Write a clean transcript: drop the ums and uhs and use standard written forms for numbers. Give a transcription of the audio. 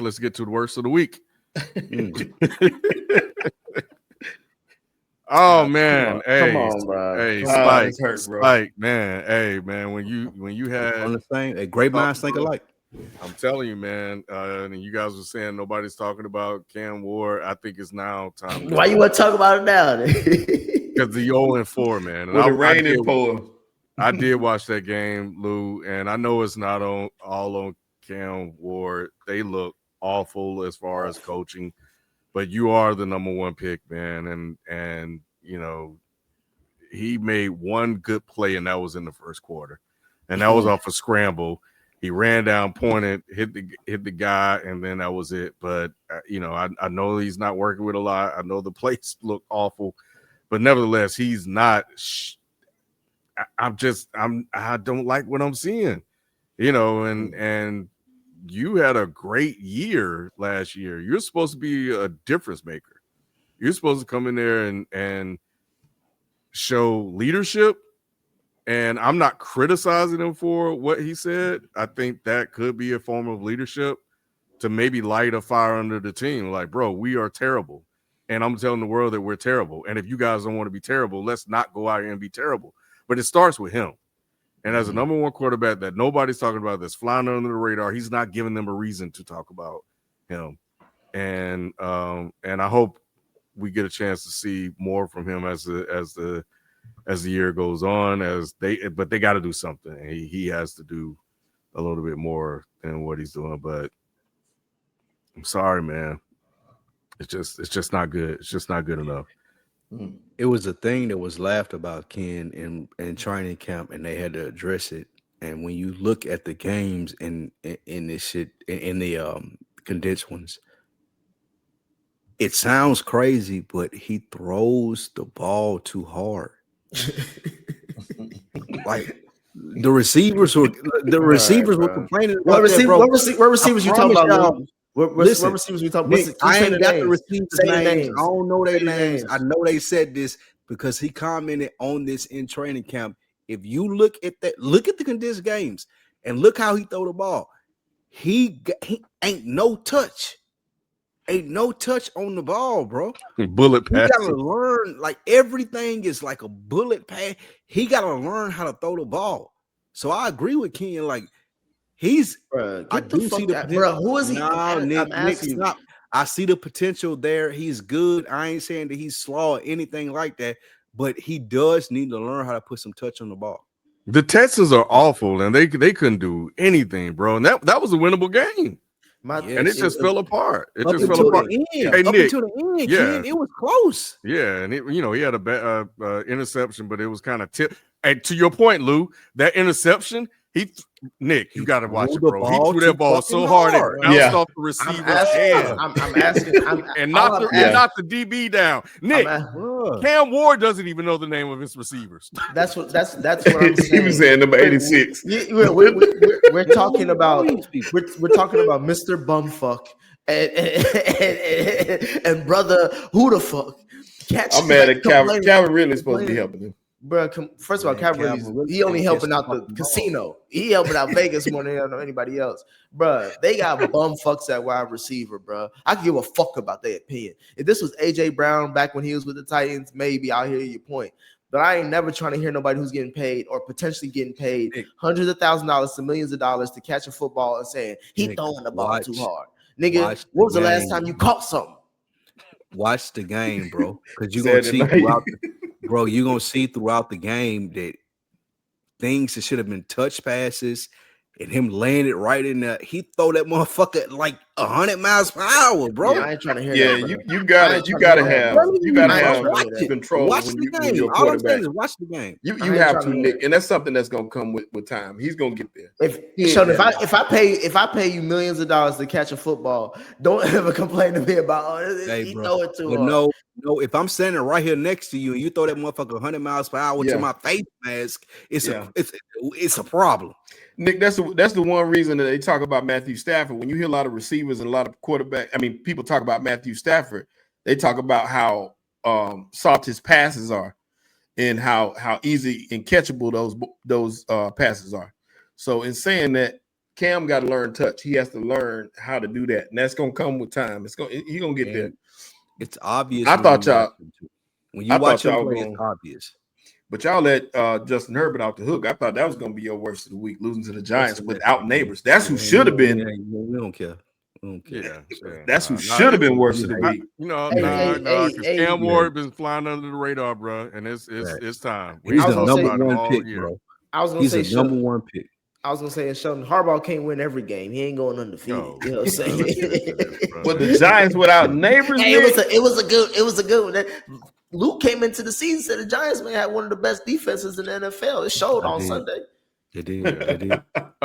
let's get to the worst of the week. Oh man, come on, bro. Hey, Spike, man, hey man, when you had on the same, a great minds think alike. I'm telling you, man, and you guys were saying nobody's talking about Cam Ward. I think it's now time. Why you want to talk about it now? Because the 0-4, man. With the rain and pour. I did watch that game, Lou, and I know it's not all on Cam Ward. They look awful as far as coaching, but you are the number one pick, man, and you know he made one good play, and that was in the first quarter, and that was off a scramble. He ran down, pointed, hit the guy, and then that was it. But you know, I know he's not working with a lot. I know the plays look awful, but nevertheless, he's not. I don't like what I'm seeing, you know, and you had a great year last year. You're supposed to be a difference maker. You're supposed to come in there and show leadership. And I'm not criticizing him for what he said. I think that could be a form of leadership to maybe light a fire under the team. Like, bro, we are terrible. And I'm telling the world that we're terrible. And if you guys don't want to be terrible, let's not go out here and be terrible. But it starts with him. And as a number one quarterback that nobody's talking about, that's flying under the radar, he's not giving them a reason to talk about him. And I hope we get a chance to see more from him as the year goes on. But they got to do something. He has to do a little bit more than what he's doing. But I'm sorry, man. It's just not good. It's just not good enough. It was a thing that was laughed about, Ken, in training camp, and they had to address it. And when you look at the games in this shit, in the condensed ones, it sounds crazy, but he throws the ball too hard. Like the receivers were complaining about what receivers you talking about? What receivers we talking about? I ain't got the receivers' names. I don't know their names. I know they said this because he commented on this in training camp. If you look at the condensed games and look how he throw the ball, he ain't no touch. Ain't no touch on the ball, bro. Bullet pass. He gotta learn, like everything is like a bullet pass. He gotta learn how to throw the ball. So I agree with Ken. Like I do see the potential. Bro, who is he? Nick, stop. I see the potential there. He's good. I ain't saying that he's slow or anything like that, but he does need to learn how to put some touch on the ball. The Texans are awful, and they couldn't do anything, bro. And that was a winnable game. And it just fell apart. It just fell apart. Hey, Nick, up until the end, Ken, it was close. Yeah, and he had a interception, but it was kind of tip. And to your point, Lou, that interception, Nick, you got to watch it, bro. He threw that ball so hard it bounced off the receiver's hand. I'm asking, and not the DB down. Nick, Cam Ward doesn't even know the name of his receivers. That's what I'm saying. He was saying number 86. We're talking about Mr. Bumfuck and brother who the fuck. I'm mad at Calvin. Calvin really is supposed to be helping him. Bro, first of all, Calvin, he only helping out the casino. He helping out Vegas more than anybody else. Bro, they got bum fucks at wide receiver, bro. I can give a fuck about their opinion. If this was A.J. Brown back when he was with the Titans, maybe I'll hear your point. But I ain't never trying to hear nobody who's getting paid or potentially getting paid hundreds of $1,000s to millions of dollars to catch a football and saying he throwing the ball too hard. Nigga, when was the last time you caught something? Watch the game, bro. Because you're going to see throughout you're going to see throughout the game that things that should have been touch passes and him laying it right in there. He throw that motherfucker like 100 miles per hour, bro. Yeah, I ain't trying to hear that. You gotta have control. Watch the game. All I'm saying is watch the game. You have to, Nick, and that's something that's gonna come with time. He's gonna get there. If I pay you millions of dollars to catch a football, don't ever complain to me about he throw it too hard. No, if I'm standing right here next to you and you throw that motherfucker 100 miles per hour to my face mask, it's a problem. Nick, that's the one reason that they talk about Matthew Stafford. When you hear a lot of receivers and a lot of people talk about Matthew Stafford, they talk about how soft his passes are and how easy and catchable those passes are. So in saying that, Cam got to learn touch. He has to learn how to do that, and that's gonna come with time. He's gonna get there. It's obvious. I thought y'all when you watch him play, going, it's obvious. But y'all let Justin Herbert out the hook. I thought that was gonna be your worst of the week, losing to the Giants without Neighbors. That's who should have been. We don't care. Yeah, that's who should have been worse of the week. Because Cam Ward been flying under the radar, bro, and it's time. He's the number one pick, bro. I was gonna say he's the number one pick. I was gonna say, Sheldon Harbaugh can't win every game. He ain't going undefeated. You know what I'm saying? But the Giants without Neighbors, hey, it was a good one. Luke came into the season said the Giants had one of the best defenses in the NFL. It showed on Sunday. It did.